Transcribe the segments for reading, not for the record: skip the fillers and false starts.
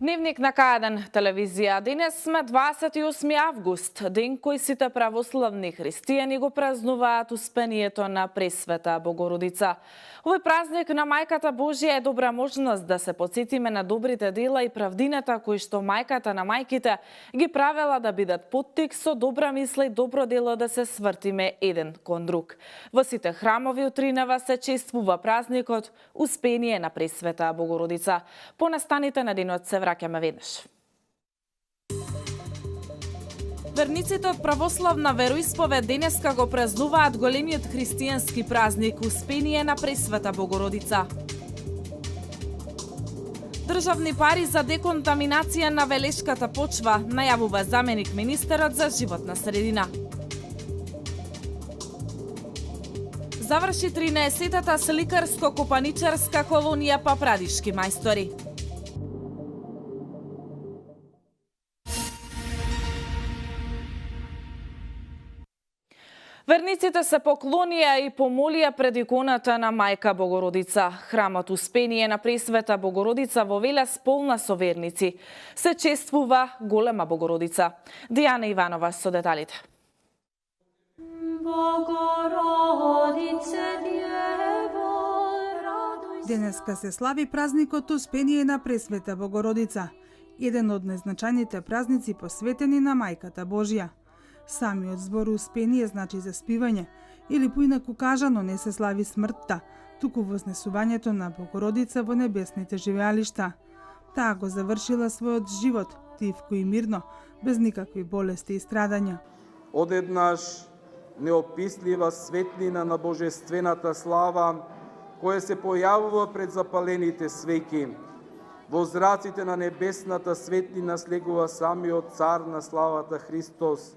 Дневник на К1 телевизија. Денес сме 28 август, ден кој сите православни христијани го празнуваат успението на Пресвета Богородица. Овој празник на Мајката Божја е добра можност да се потсетиме на добрите дела и правдината кои што мајката на мајките ги правела да бидат поттик со добра мисла и добро дело да се свртиме еден кон друг. Во сите храмови утринава се чествува празникот Успение на Пресвета Богородица. По настаните на денот се враќаме веднаш. Верниците од православна вероисповед денеска го празнуваат големиот христијански празник Успение на Пресвета Богородица. Државни пари за деконтаминација на Велешката почва, најавува заменик министерот за животна средина. Заврши 13-тата сликарско-копаничарска колонија Папрадишки мајстори. Верниците се поклонија и помолија пред иконата на Мајка Богородица. Храмот Успение на Пресвета Богородица во Велес полна со верници. Се чествува голема Богородица. Дијана Иванова со деталите. Денеска се слави празникот Успение на Пресвета Богородица, еден од најзначајните празници посветени на Мајката Божја. Самиот збор Успение значи заспивање, или поинаку кажано не се слави смртта, туку вознесувањето на Богородица во небесните живеалишта. Таа го завршила својот живот, тивко и мирно, без никакви болести и страдања. Одеднаш неопислива светлина на божествената слава, која се појавува пред запалените свеќи. Во зраците на небесната светлина слегува самиот цар на славата Христос,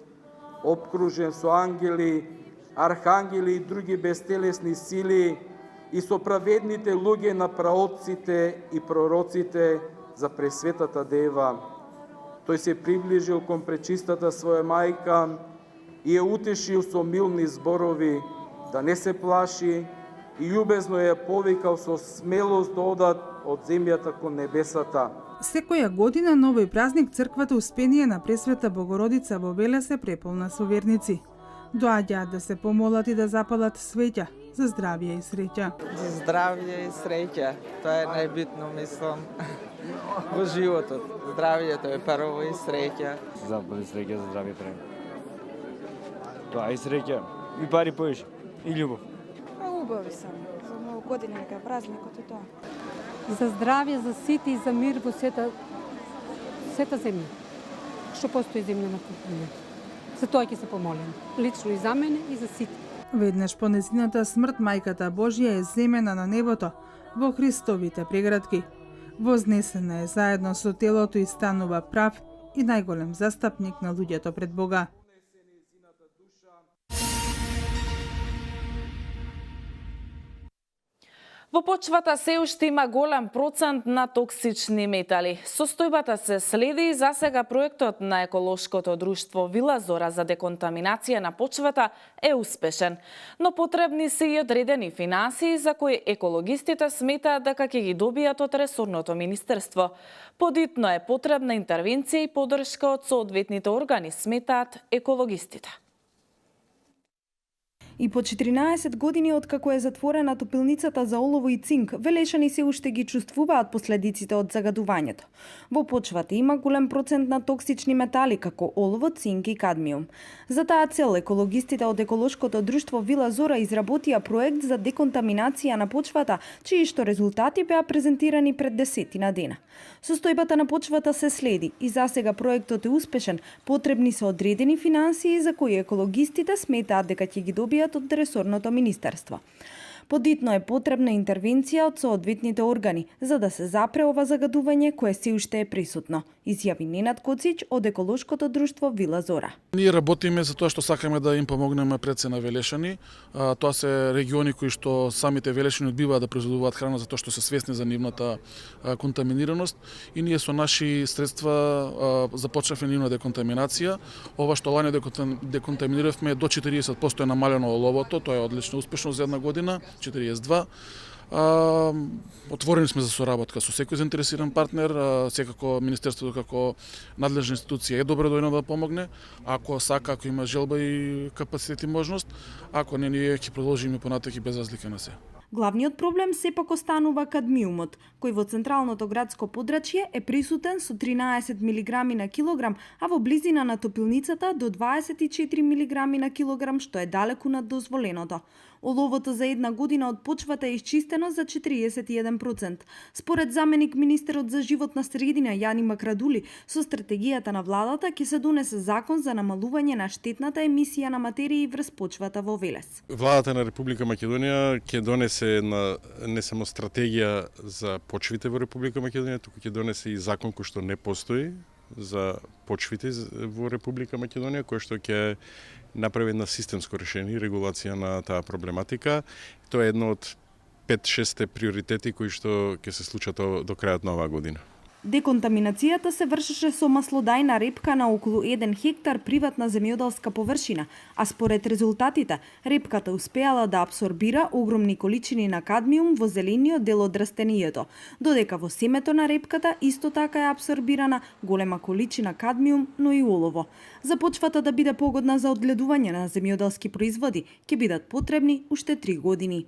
обкружен со ангели, архангели и други бестелесни сили и со праведните луѓе на праотците и пророците за Пресветата Дева. Тој се приближил кон пречистата своја мајка и ја утешил со милни зборови да не се плаши и љубезно ја повикал со смелост да одат од земјата кон небесата. Секоја година на овој празник црквата Успение на Пресвета Богородица во Велес се преполна со верници. Доаѓаат да се помолат и да запалат свеќа за здравје и среќа. За здравје и среќа, тоа е најбитно, мислам, во животот. Здравјето е прво и среќа. За среќа, за здравје прво. Тоа и среќа, и пари повеќе, и љубов. Убави само, за многу години нека празникот и тоа. За здравје, за сите и за мир во сета земја. Што постои земја на континентот. За тоа ќе се помолим. Лично и за мене и за сите. Веднаш по нејзината смрт Мајката Божја е земена на небото во Христовите преградки. Вознесена е заедно со телото и станува прав и најголем застапник на луѓето пред Бога. Во почвата се уште има голем процент на токсични метали. Состојбата се следи и засега проектот на еколошкото друштво Вила Зора за деконтаминација на почвата е успешен, но потребни се и одредени финансии за кои екологистите сметаат дека ќе ги добијат од ресорното министерство. Подитно е потребна интервенција и поддршка од соодветните органи, сметаат екологистите. И по 14 години откако е затворена топилницата за олово и цинк, велешани се уште ги чувствуваат последиците од загадувањето. Во почвата има голем процент на токсични метали како олово, цинк и кадмиум. За таа цел екологистите од еколошкото друштво Вила Зора изработија проект за деконтаминација на почвата, чии што резултати беа презентирани пред 10 дена. Состојбата на почвата се следи и засега проектот е успешен, потребни се одредени финансии за кои екологистите сметаат дека ќе ги добијат од ресорното министерство. Подитно е потребна интервенција од соодветните органи за да се запре ова загадување кое се уште е присутно, изјави Ненад Коцич од еколошкото друштво Вила Зора. Ние работиме за тоа што сакаме да им помогнеме пред се на велешани. Тоа се региони кои што самите велешани одбиваат да произведуваат храна затоа што се свесни за нивната контаминираност и ние со наши средства започнавме нивна деконтаминација. Ова што лане деконтаминиравме до 40% е намалено оловото, тоа е одлично успешно за една година. 42. Отворени сме за соработка со секој заинтересиран партнер, секако Министерството како надлежна институција е добредојно да помогне, ако сака, ако има желба и капацитет и можност, ако не, ние ќе продолжиме понатаки без разлика на се. Главниот проблем сепак останува кадмиумот, кој во централното градско подрачје е присутен со 13 мг на килограм, а во близина на топилницата до 24 мг на килограм, што е далеку над дозволеното. Оловото за една година од почвата е исчистено за 41%. Според заменик министерот за животна средина Јани Макрадули, со стратегијата на владата ќе се донесе закон за намалување на штетната емисија на материи врз почвата во Велес. Владата на Република Македонија ќе донесе не само стратегија за почвите во Република Македонија, туку ќе донесе и закон кој што не постои за почвите во Република Македонија, кој што ќе направи една системско решение и регулација на таа проблематика. Тоа е едно од 5-6 приоритети кои што ќе се случат до крајот на оваа година. Деконтаминацијата се вршеше со маслодајна репка на околу 1 хектар приватна земјоделска површина, а според резултатите, репката успеала да абсорбира огромни количини на кадмиум во зелениот дел од растенијето, додека во семето на репката исто така е абсорбирана голема количина кадмиум, но и олово. За почвата да биде погодна за одгледување на земјоделски производи, ќе бидат потребни уште 3 години.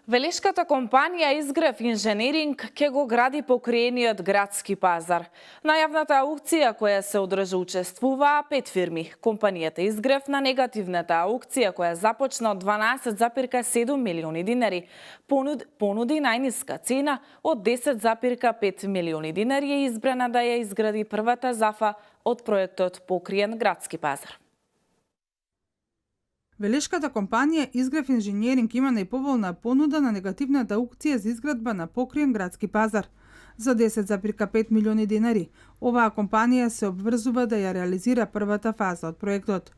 Велешката компанија Изгрев инженеринг ќе го гради покриениот градски пазар. На јавната аукција која се одржа учествуваа 5 фирми. Компанијата Изгрев на негативната аукција која започна од 12,7 милиони динари понуди најниска цена од 10,5 милиони динари е избрана да ја изгради првата зафа од проектот Покриен градски пазар. Велешката компанија Изгрев инженеринг има најповолна понуда на негативната аукција за изградба на покриен градски пазар за 10,5 милиони динари. Оваа компанија се обврзува да ја реализира првата фаза од проектот.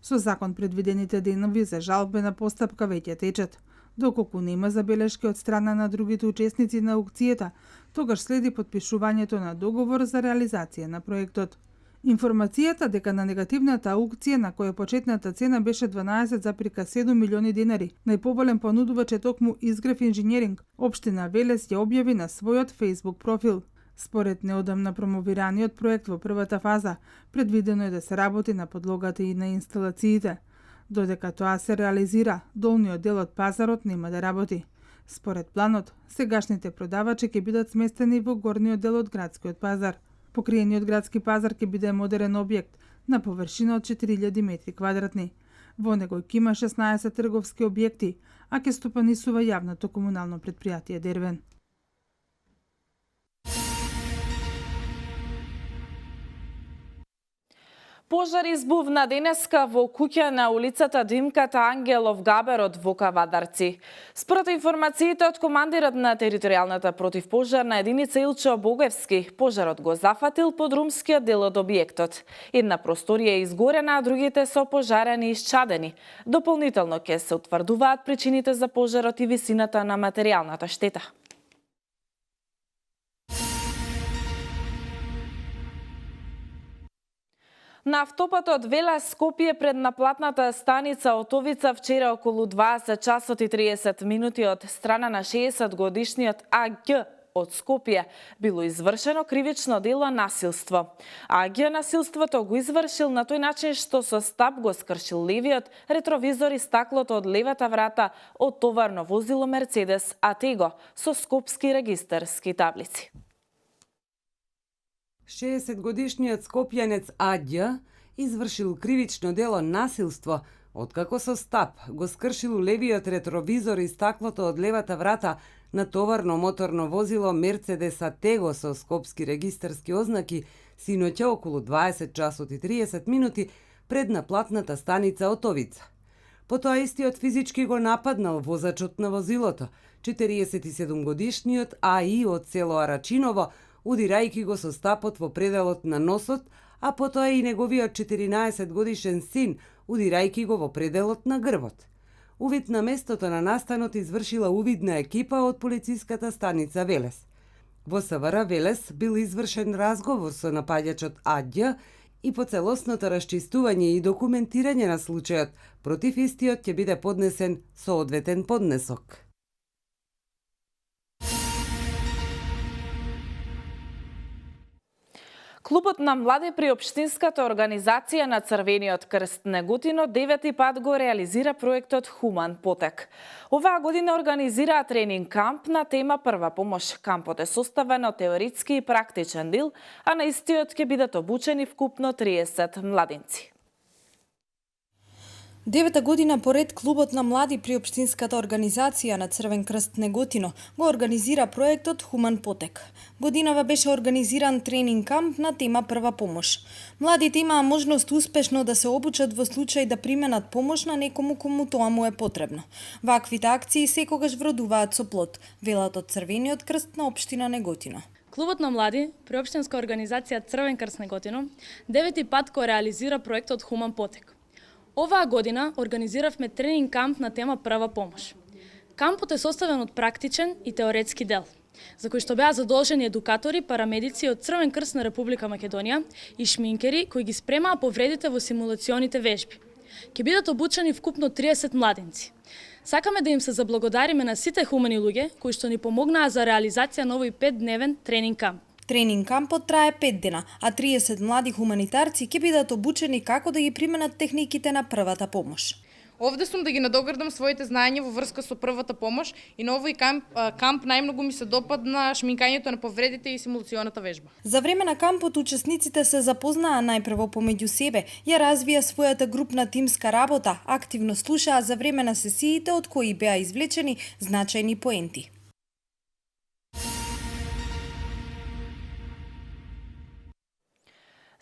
Со закон предвидените денови за жалбена постапка веќе течат. Доколку нема забелешки од страна на другите учесници на аукцијата, тогаш следи подпишувањето на договор за реализација на проектот. Информацијата дека на негативната аукција на која почетната цена беше 12,7 милиони динари, најповолен понудувач е токму Изгрев инженеринг, општина Велес ја објави на својот Facebook профил. Според неодамна промовираниот проект во првата фаза, предвидено е да се работи на подлогата и на инсталациите. Додека тоа се реализира, долниот дел од пазарот нема да работи. Според планот, сегашните продавачи ќе бидат сместени во горниот дел од градскиот пазар. Покриениот градски пазар ќе биде модерен објект на површина од 4000 метри квадратни. Во него ќе има 16 трговски објекти, а ќе стопанисува јавното комунално претпријатие Дервен. Пожар избувна денеска во куќа на улицата Димката Ангелов Габерот во Кавадарци. Според информациите од командирот на територијалната противпожарна единица Илчо Богевски, пожарот го зафатил подрумскиот дел од објектот. Една просторија е изгорена, а другите се опожарени и исчадени. Дополнително ќе се утврдуваат причините за пожарот и висината на материјалната штета. На автопатот Велес Скопје пред наплатната станица Отовица вчера околу 20 часот и 30 минути од страна на 60-годишниот АГ од Скопје било извршено кривично дело насилство. АГ насилството го извршил на тој начин што со стап го скршил левиот ретровизор и стаклото од левата врата од товарно возило Мерцедес Атего со скопски регистарски таблици. 60-годишниот скопјанец Аѓа извршил кривично дело насилство, откако со стап го скршил левиот ретровизор и стаклото од левата врата на товарно моторно возило Мерцедес Атего со скопски регистарски ознаки синоќа околу 20 часот и 30 минути пред наплатната станица Отовица. Потоа истиот физички го нападнал возачот на возилото, 47-годишниот АИ од село Арачиново, удирајќи го со стапот во пределот на носот, а потоа и неговиот 14-годишен син, удирајќи го во пределот на грбот. Увид на местото на настанот извршила увидна екипа од полициската станица Велес. Во СВР Велес бил извршен разговор со напаѓачот Аѓа и по целосното расчистување и документирање на случајот, против истиот ќе биде поднесен соодветен поднесок. Клубот на млади при Општинската организација на Црвениот крст Неготино 9-ти пат го реализира проектот Хуман потек. Оваа година организираа тренинг камп на тема прва помош. Кампот е составен од теоретски и практичен дел, а на истиот ќе бидат обучени вкупно 30 младинци. Девета година поред Клубот на млади при Општинската организација на Црвен крст Неготино го организира проектот Хуман потек. Годинава беше организиран тренинг камп на тема прва помош. Младите имаа можност успешно да се обучат во случај да применат помош на некому кому тоа му е потребно. Ваквите акции секогаш вродуваат со плод, велат од Црвениот крст на Општина Неготино. Клубот на млади при Општинска организација Црвен крст Неготино 9-ти пат го реализира проектот Хуман потек. Оваа година организиравме тренинг камп на тема прва помош. Кампот е составен од практичен и теоретски дел, за кој што беа задолжени едукатори, парамедици од Црвен крст на Република Македонија и шминкери кои ги спремаа повредите во симулационите вежби. Ќе бидат обучени вкупно 30 младинци. Сакаме да им се заблагодариме на сите хумани луѓе кои што ни помогнаа за реализација на овој 5-дневен тренинг камп. Тренинг кампот трае 5 дена, а 30 млади хуманитарци ќе бидат обучени како да ги применат техниките на првата помош. Овде сум да ги надоградам своите знаења во врска со првата помош и на овој камп најмногу ми се допадна шминкањето на повредите и симулационата вежба. За време на кампот учесниците се запознаа најпрво помеѓу себе, ја развија својата групна тимска работа, активно слушаа за време на сесиите од кои беа извлечени значајни поенти.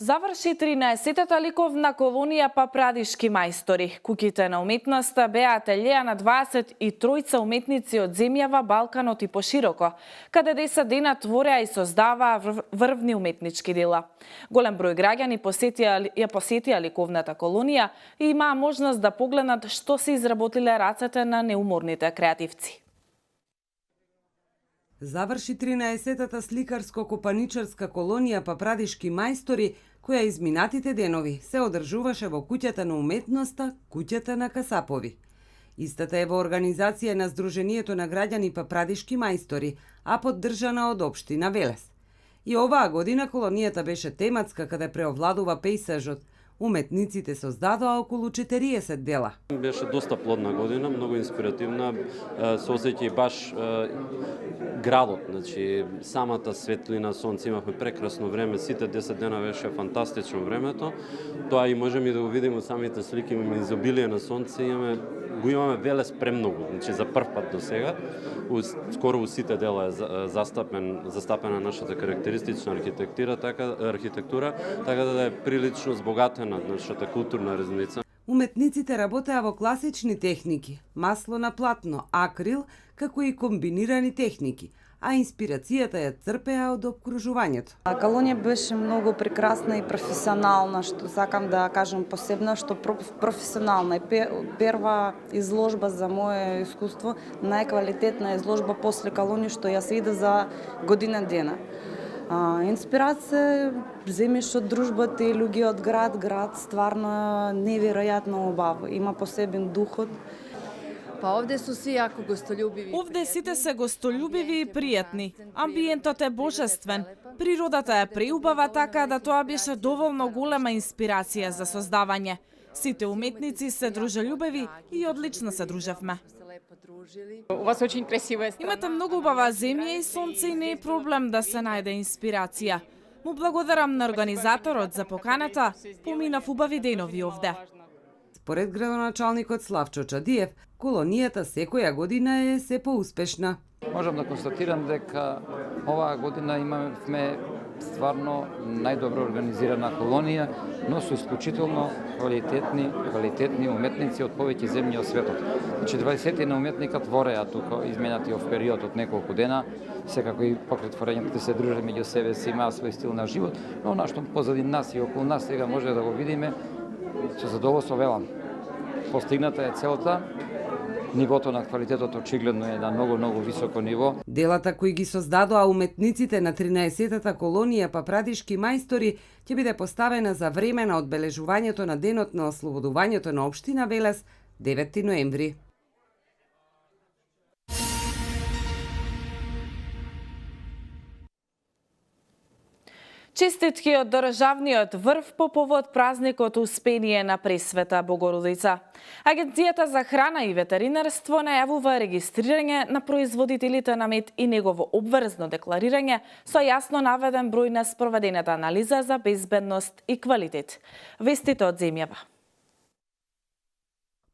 Заврши 13-та ликовна колонија Папрадишки мајстори. Куќите на уметноста беа ателјеа на 23 уметници од земјава, Балканот и пошироко, каде 10 дена твореа и создаваа врвни уметнички дела. Голем број граѓани посетија ликовната колонија и имаа можност да погледнат што се изработиле рацете на неуморните креативци. Заврши 13-та сликарско-копаничарска колонија Папрадишки мајстори, која изминатите денови се одржуваше во куќата на уметноста, куќата на Касапови. Истата е во организација на Сдруженијето на граѓани Папрадишки мајстори, а поддржана од Општина Велес. И оваа година колонијата беше тематска, каде преовладува пејсажот. Уметниците создадоа околу 40 дела. Беше доста плодна година, многу инспиративна, се осеќа и баш градот, значи самата светлина, сонце, имавме прекрасно време, сите 10 дена беше фантастично времето. Тоа и можеме да го видиме од самите слики, имаме изобилие на сонце, го имаме Велес премногу, значи за прв пат до сега. Скоро во сите дела е застапена нашата карактеристична архитектура, така да е прилично збогатена нашата културна резница. Уметниците работеа во класични техники, масло на платно, акрил, како и комбинирани техники, а инспирацијата ја црпеа од обкружувањето. Колонија беше многу прекрасна и професионална, што сакам да кажам посебно, што професионална е прва изложба за моје искуство, најквалитетна изложба после колонија што јас видов за година дена. Инспирација земеш од дружбата и луѓе од град стварно неверојатно убаво. Има посебен духот. Па овде су си јако гостољубиви. Овде сите се гостољубиви и пријатни. Амбиентот е божествен. Природата е преубава, така да тоа беше доволно голема инспирација за создавање. Сите уметници се дружелюбиви и одлично се дружевме. Имате многу убава земја и сонце и не е проблем да се најде инспирација. Му благодарам на организаторот за поканата, поминав убави денови овде. Според градоначалникот Славчо Чадиев, колонијата секоја година е се поуспешна. Можам да констатирам дека оваа година имаме стварно најдобро организирана колонија, но со исклучително квалитетни уметници од повеќе земји од светот. Значи 20 на уметника твореа тука изминатиот период од неколку дена, секако и покрај творењето се дружат меѓу себе си, имаа свој стил на живот, но она што позади нас и околу нас сега може да го видиме, со задоволство велам. Постигната е целта, нивото на квалитетот очигледно е на многу високо ниво. Делата кои ги создадоа уметниците на 13-та колонија папрадишки мајстори ќе биде поставена за време на одбележувањето на денот на ослободувањето на општина Велес 9 ноември. Честитки од државниот врв по повод празникот Успение на Пресвета Богородица. Агенцијата за храна и ветеринарство најавува регистрирање на производителите на мед и негово обврзно декларирање со јасно наведен број на спроведената анализа за безбедност и квалитет. Вестите од земјава.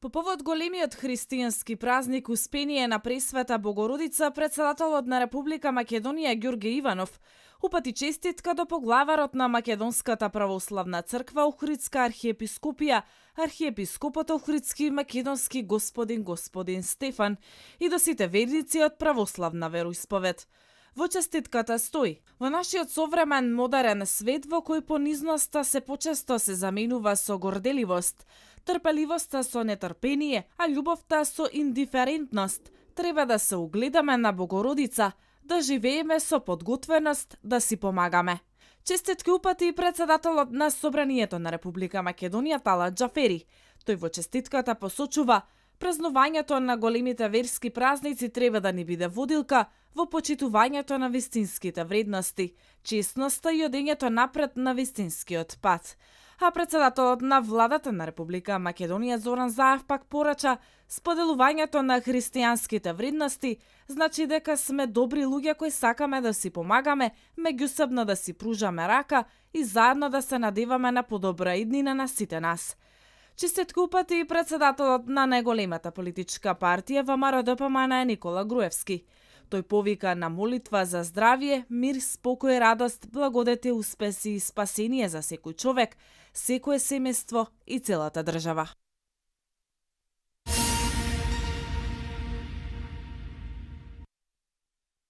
По повод големиот христијански празник Успение на Пресвета Богородица, председателот на Република Македонија Ѓурѓе Иванов упати честитка до поглаварот на Македонската православна црква Охридска архиепископија, архиепископот Охридски македонски господин Стефан и до сите верници од православна вероисповед. Во честитката стои: во нашиот современ модерен свет во кој понизноста се почесто се заменува со горделивост, трпеливоста со нетрпение, а љубовта со индиферентност, треба да се угледаме на Богородица, да живееме со подготвеност, да си помагаме. Честитки упати и председателот на Собранието на Република Македонија Талат Џафери. Тој во честитката посочува: празнувањето на големите верски празници треба да ни биде водилка во почитувањето на вистинските вредности, честноста и одењето напред на вистинскиот пат. А председателот на владата на Република Македонија Зоран Заев пак порача: споделувањето на христијанските вредности значи дека сме добри луѓе кои сакаме да си помагаме, меѓусебно да си пружаме рака и заедно да се надеваме на подобра иднина на сите нас. Честитки упати и председателот на најголемата политичка партија ВМРО-ДПМН Никола Груевски. Тој повика на молитва за здравје, мир, спокој, радост, благодети, успеси и спасение за секој човек, секое семејство и целата држава.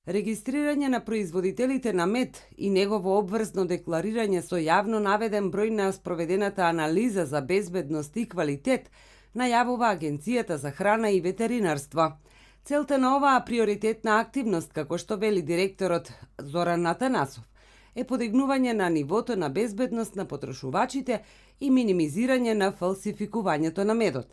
Регистрирање на производителите на мед и негово обврзно декларирање со јавно наведен број на спроведената анализа за безбедност и квалитет најавува Агенцијата за храна и ветеринарство. Целта на оваа приоритетна активност, како што вели директорот Зоран Атанасов, е подигнување на нивото на безбедност на потрошувачите и минимизирање на фалсификувањето на медот.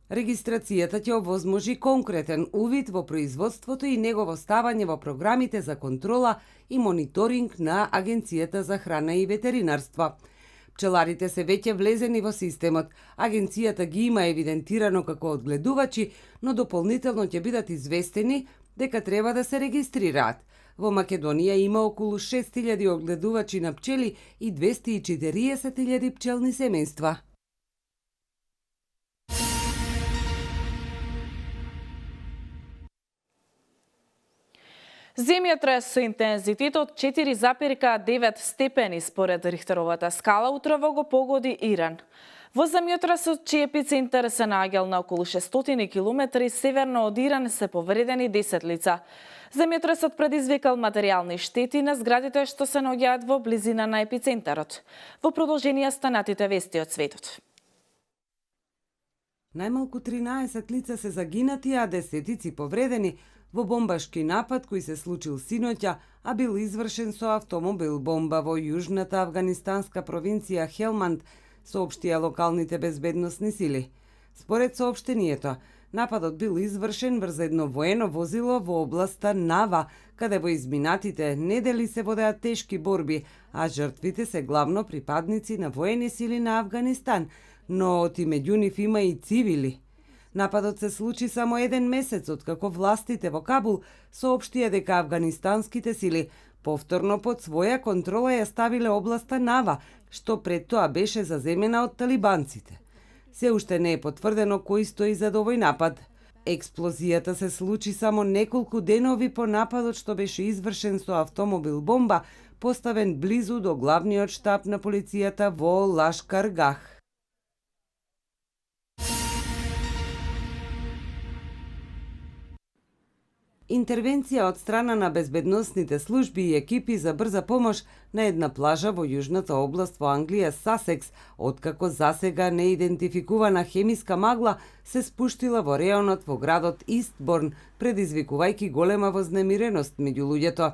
Регистрацијата ќе овозможи конкретен увид во производството и негово ставање во програмите за контрола и мониторинг на Агенцијата за храна и ветеринарство. Пчеларите се веќе влезени во системот, агенцијата ги има евидентирано како одгледувачи, но дополнително ќе бидат известени дека треба да се регистрираат. Во Македонија има околу 6000 одгледувачи на пчели и 240.000 пчелни семејства. Земјотрес со интензитет од 4,9 степени според Рихтеровата скала утрово го погоди Иран. Во земјотресот, чиј епицентар се наоѓал на околу 600 километри северно од Иран, се повредени 10 лица. Земјотресот предизвикал материјални штети на зградите што се наоѓаат во близина на епицентарот. Во продолжение станатите вести од светот. Најмалку 13 лица се загинати, а десетици повредени во бомбашки напад кој се случил синоќа, а бил извршен со автомобил бомба во јужната афганистанска провинција Хелманд, соопштија локалните безбедносни сили. Според соопштението, нападот бил извршен врз едно воено возило во областа Нава, каде во изминатите недели се водеат тешки борби, а жртвите се главно припадници на воени сили на Афганистан, но и меѓу нив има и цивили. Нападот се случи само еден месец откако властите во Кабул соопштија дека афганистанските сили повторно под своја контрола ја ставиле областа Нава, што пред тоа беше заземена од талибанците. Се уште не е потврдено кој стои зад овој напад. Експлозијата се случи само неколку денови по нападот што беше извршен со автомобил бомба, поставен близу до главниот штаб на полицијата во Лашкаргах. Интервенција од страна на безбедносните служби и екипи за брза помош на една плажа во јужната област во Англија, Сасекс, откако засега неидентификувана хемиска магла се спуштила во реонот во градот Истборн, предизвикувајќи голема вознемиреност меѓу луѓето.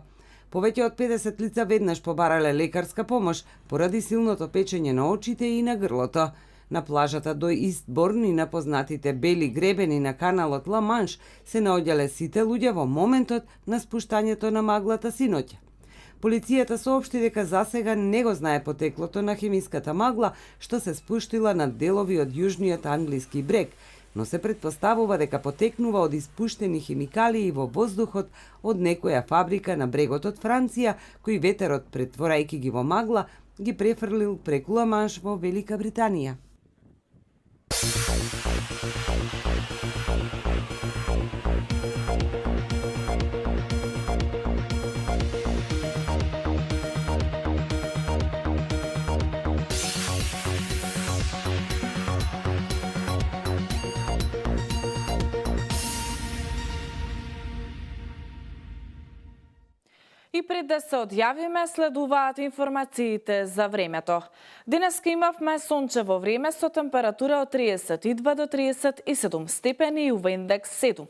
Повеќе од 50 лица веднаш побарале лекарска помош поради силното печење на очите и на грлото. На плажата до Истборн и на познатите бели гребени на каналот Ла Манш се наоѓале сите луѓе во моментот на спуштањето на маглата синоќа. Полицијата соопшти дека засега не го знае потеклото на хемиската магла што се спуштила над делови од јужниот англиски брег, но се претпоставува дека потекнува од испуштени хемикалии во воздухот од некоја фабрика на брегот од Франција, кој ветерот, претворајќи ги во магла, ги префрлил преку Ла Манш во Велика Британија. И пред да се одјавиме, следуваат информациите за времето. Денеска имавме сончево време со температура од 32 до 37 степени и УВ индекс 7.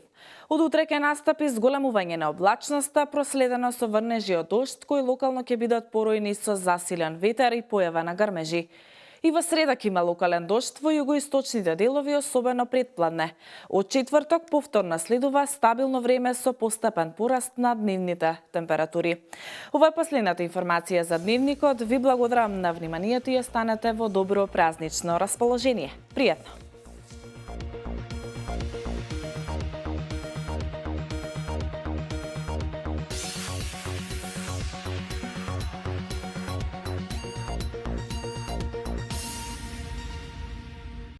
Од утре ќе настапи зголемување на облачноста, проследено со врнежи од дожд, кои локално ќе бидат поројни со засилен ветер и појава на грмежи. И во среда ќе има локален дожд во југоисточните делови, особено предпладне. Од четврток повторно следува стабилно време со постепен пораст на дневните температури. Ова е последната информација за дневникот. Ви благодарам на вниманието и останете во добро празнично расположение. Пријатно!